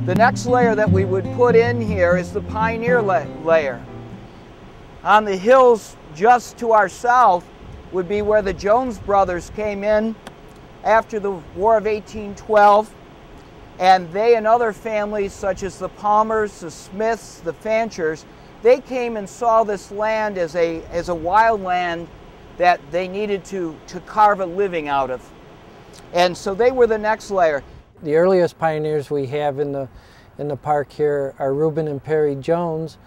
The next layer that we would put in here is the pioneer layer. On the hills just to our south would be where the Jones brothers came in after the War of 1812, and they and other families such as the Palmers, the Smiths, the Fanchers, they came and saw this land as a wild land that they needed to carve a living out of. And so they were the next layer. The earliest pioneers we have in the park here are Reuben and Perry Jones,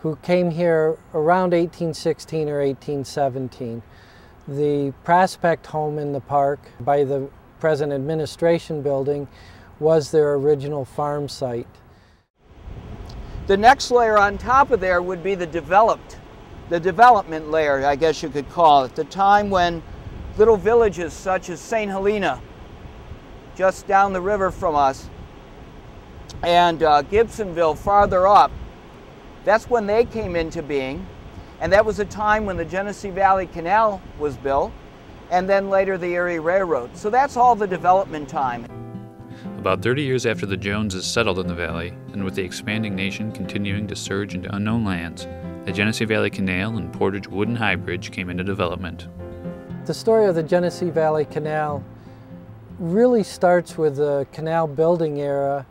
who came here around 1816 or 1817. The Prospect home in the park by the present administration building was their original farm site. The next layer on top of there would be the development layer, I guess you could call it. The time when little villages such as St. Helena, just down the river from us, and Gibsonville farther up, that's when they came into being. And that was a time when the Genesee Valley Canal was built, and then later the Erie Railroad. So that's all the development time. About 30 years after the Joneses settled in the valley, and with the expanding nation continuing to surge into unknown lands, the Genesee Valley Canal and Portage Wooden High Bridge came into development. The story of the Genesee Valley Canal really starts with the canal building era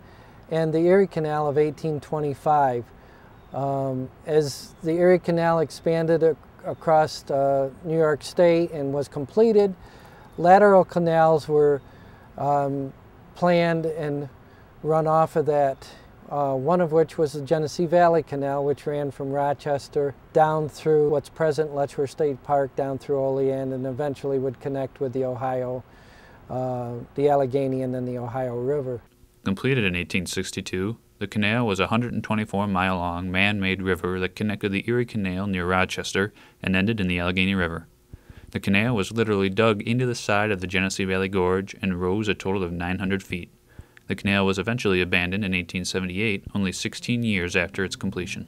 and the Erie Canal of 1825. As the Erie Canal expanded across New York State and was completed, lateral canals were planned and run off of that, one of which was the Genesee Valley Canal, which ran from Rochester down through what's present Letchworth State Park, down through Olean, and eventually would connect with the Ohio, the Allegheny, and then the Ohio River. Completed in 1862, the canal was a 124-mile-long man-made river that connected the Erie Canal near Rochester and ended in the Allegheny River. The canal was literally dug into the side of the Genesee Valley Gorge and rose a total of 900 feet. The canal was eventually abandoned in 1878, only 16 years after its completion.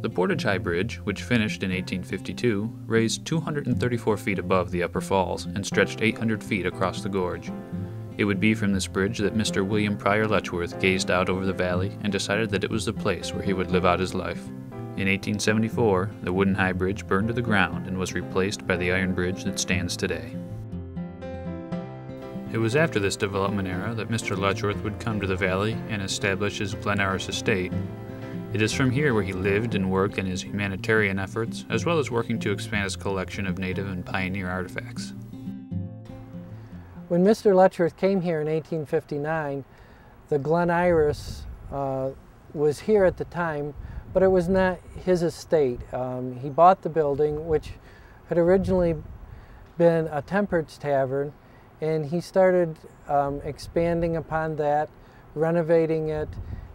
The Portage High Bridge, which finished in 1852, raised 234 feet above the Upper Falls and stretched 800 feet across the gorge. It would be from this bridge that Mr. William Pryor Letchworth gazed out over the valley and decided that it was the place where he would live out his life. In 1874, the wooden high bridge burned to the ground and was replaced by the iron bridge that stands today. It was after this development era that Mr. Letchworth would come to the valley and establish his Glen Iris estate. It is from here where he lived and worked in his humanitarian efforts, as well as working to expand his collection of native and pioneer artifacts. When Mr. Letchworth came here in 1859, the Glen Iris was here at the time, but it was not his estate. He bought the building, which had originally been a temperance tavern, and he started expanding upon that, renovating it,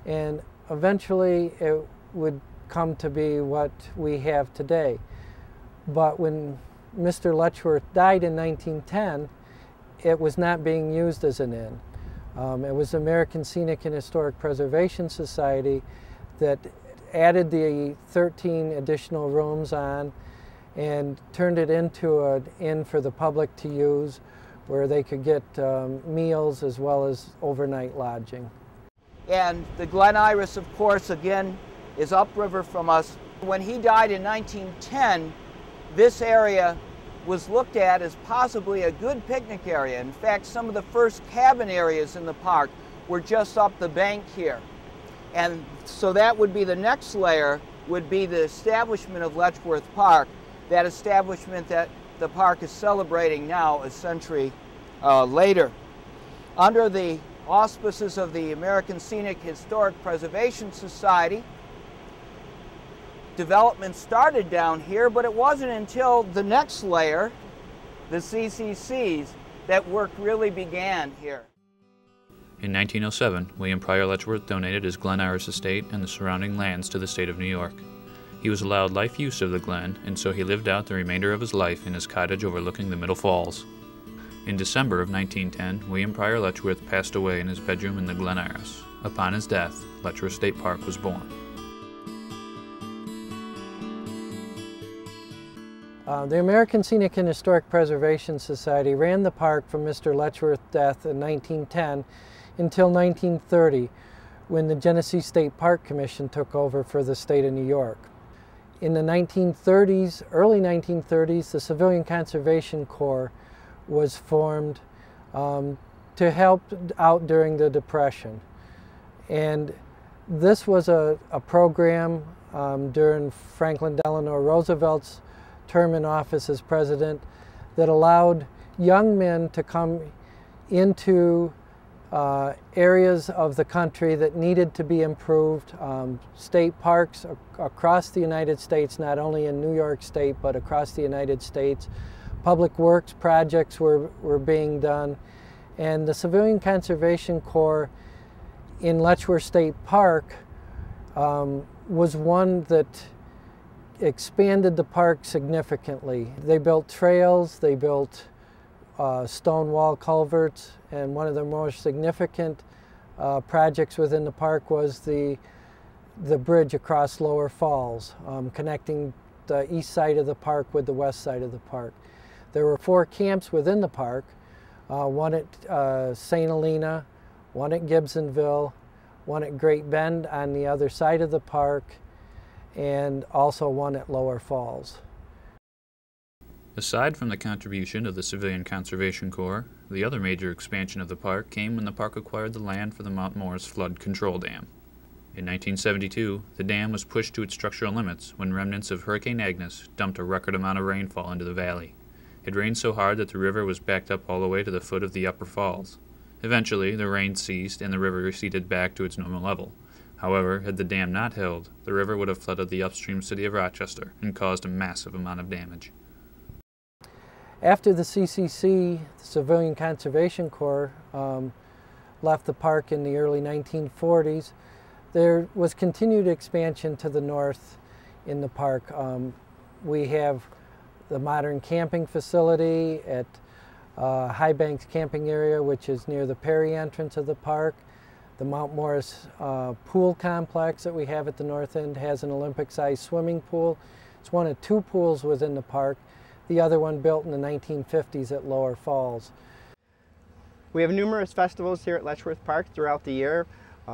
and eventually it would come to be what we have today. But when Mr. Letchworth died in 1910, it was not being used as an inn. It was the American Scenic and Historic Preservation Society that added the 13 additional rooms on and turned it into an inn for the public to use, where they could get meals as well as overnight lodging. And the Glen Iris, of course, again, is upriver from us. When he died in 1910, this area was looked at as possibly a good picnic area. In fact, some of the first cabin areas in the park were just up the bank here. And so that would be the next layer, would be the establishment of Letchworth Park, that establishment that the park is celebrating now a century later. Under the auspices of the American Scenic Historic Preservation Society, development started down here, but it wasn't until the next layer, the CCCs, that work really began here. In 1907, William Pryor Letchworth donated his Glen Iris estate and the surrounding lands to the state of New York. He was allowed life use of the glen, and so he lived out the remainder of his life in his cottage overlooking the Middle Falls. In December of 1910, William Pryor Letchworth passed away in his bedroom in the Glen Iris. Upon his death, Letchworth State Park was born. The American Scenic and Historic Preservation Society ran the park from Mr. Letchworth's death in 1910 until 1930, when the Genesee State Park Commission took over for the state of New York. In the 1930s, early 1930s, the Civilian Conservation Corps was formed to help out during the Depression. And this was a program during Franklin Delano Roosevelt's term in office as president that allowed young men to come into areas of the country that needed to be improved. State parks across the United States, not only in New York State, but across the United States. Public works projects were being done. And the Civilian Conservation Corps in Letchworth State Park was one that expanded the park significantly. They built trails, they built stone wall culverts, and one of the most significant projects within the park was the bridge across Lower Falls, connecting the east side of the park with the west side of the park. There were 4 camps within the park, one at St. Helena, one at Gibsonville, one at Great Bend on the other side of the park, and also one at Lower Falls. Aside from the contribution of the Civilian Conservation Corps, the other major expansion of the park came when the park acquired the land for the Mount Morris Flood Control Dam. In 1972, the dam was pushed to its structural limits when remnants of Hurricane Agnes dumped a record amount of rainfall into the valley. It rained so hard that the river was backed up all the way to the foot of the upper falls. Eventually, the rain ceased and the river receded back to its normal level. However, had the dam not held, the river would have flooded the upstream city of Rochester and caused a massive amount of damage. After the CCC, the Civilian Conservation Corps, left the park in the early 1940s, there was continued expansion to the north in the park. We have the modern camping facility at High Banks Camping Area, which is near the Perry entrance of the park. The Mount Morris pool complex that we have at the north end has an Olympic-sized swimming pool. It's one of 2 pools within the park. The other one built in the 1950s at Lower Falls. We have numerous festivals here at Letchworth Park throughout the year.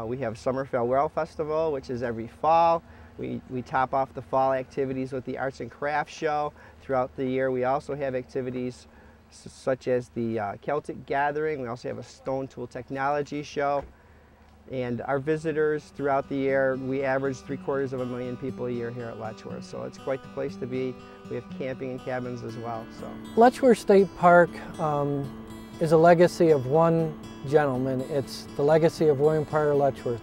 We have Summer Farewell Festival, which is every fall. We top off the fall activities with the Arts and Crafts Show. Throughout the year, we also have activities such as the Celtic Gathering. We also have a Stone Tool Technology Show. And our visitors throughout the year, we average 750,000 people a year here at Letchworth. So it's quite the place to be. We have camping and cabins as well. So Letchworth State Park is a legacy of one gentleman. It's the legacy of William Pryor Letchworth.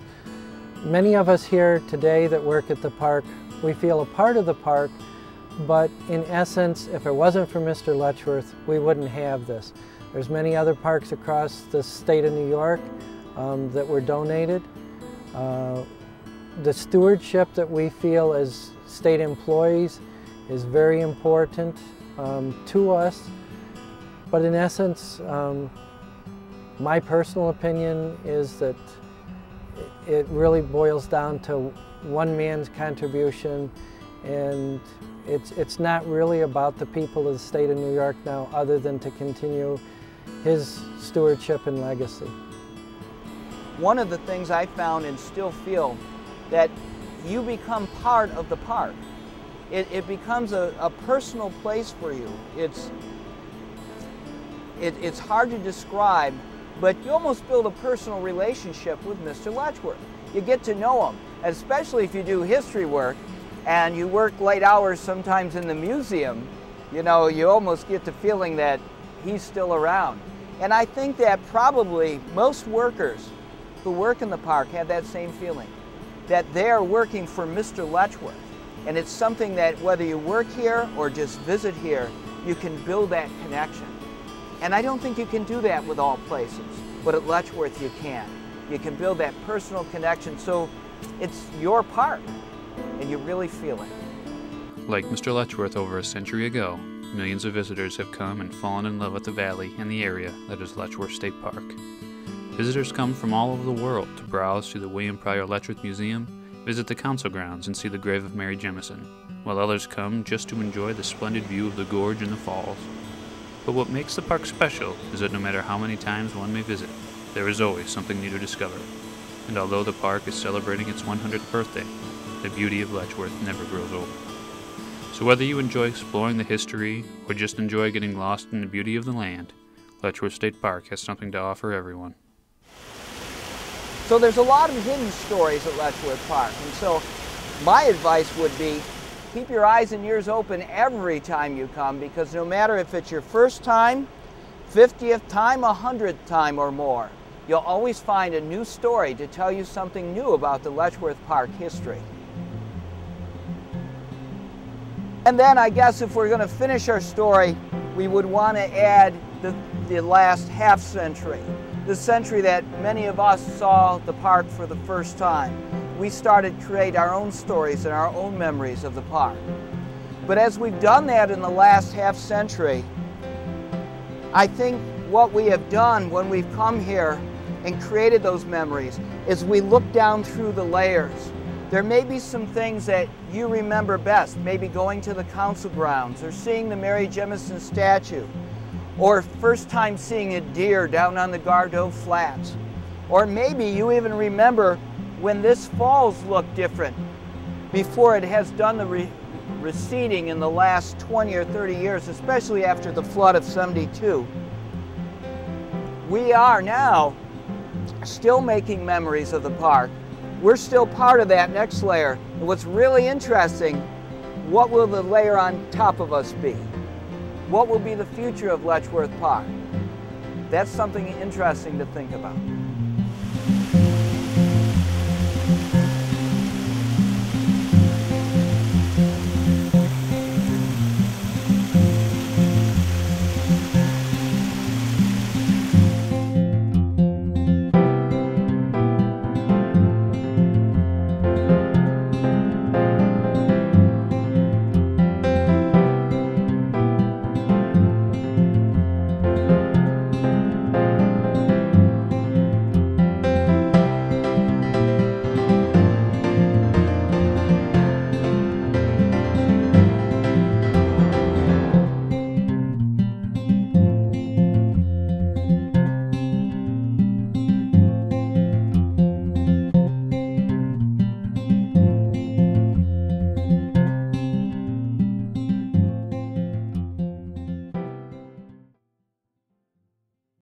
Many of us here today that work at the park, we feel a part of the park, but in essence, if it wasn't for Mr. Letchworth, we wouldn't have this. There's many other parks across the state of New York that were donated. The stewardship that we feel as state employees is very important to us, but in essence, my personal opinion is that it really boils down to one man's contribution, and it's not really about the people of the state of New York now, other than to continue his stewardship and legacy. One of the things I found and still feel that you become part of the park. It becomes a personal place for you. It's hard to describe, but you almost build a personal relationship with Mr. Letchworth. You get to know him, especially if you do history work and you work late hours sometimes in the museum. You know, you almost get the feeling that he's still around. And I think that probably most workers who work in the park have that same feeling, that they're working for Mr. Letchworth. And it's something that whether you work here or just visit here, you can build that connection. And I don't think you can do that with all places, but at Letchworth you can. You can build that personal connection, so it's your park, and you really feel it. Like Mr. Letchworth over a century ago, millions of visitors have come and fallen in love with the valley and the area that is Letchworth State Park. Visitors come from all over the world to browse through the William Pryor Letchworth Museum, visit the council grounds, and see the grave of Mary Jemison, while others come just to enjoy the splendid view of the gorge and the falls. But what makes the park special is that no matter how many times one may visit, there is always something new to discover. And although the park is celebrating its 100th birthday, the beauty of Letchworth never grows old. So whether you enjoy exploring the history or just enjoy getting lost in the beauty of the land, Letchworth State Park has something to offer everyone. So there's a lot of hidden stories at Letchworth Park, and so my advice would be keep your eyes and ears open every time you come, because no matter if it's your first time, 50th time, 100th time or more, you'll always find a new story to tell you something new about the Letchworth Park history. And then I guess if we're going to finish our story, we would want to add the last half century, the century that many of us saw the park for the first time. We started to create our own stories and our own memories of the park. But as we've done that in the last half century, I think what we have done when we've come here and created those memories is we look down through the layers. There may be some things that you remember best, maybe going to the council grounds or seeing the Mary Jemison statue, or first time seeing a deer down on the Gardow Flats. Or maybe you even remember when this falls looked different before it has done the receding in the last 20 or 30 years, especially after the flood of '72. We are now still making memories of the park. We're still part of that next layer. And what's really interesting, what will the layer on top of us be? What will be the future of Letchworth Park? That's something interesting to think about.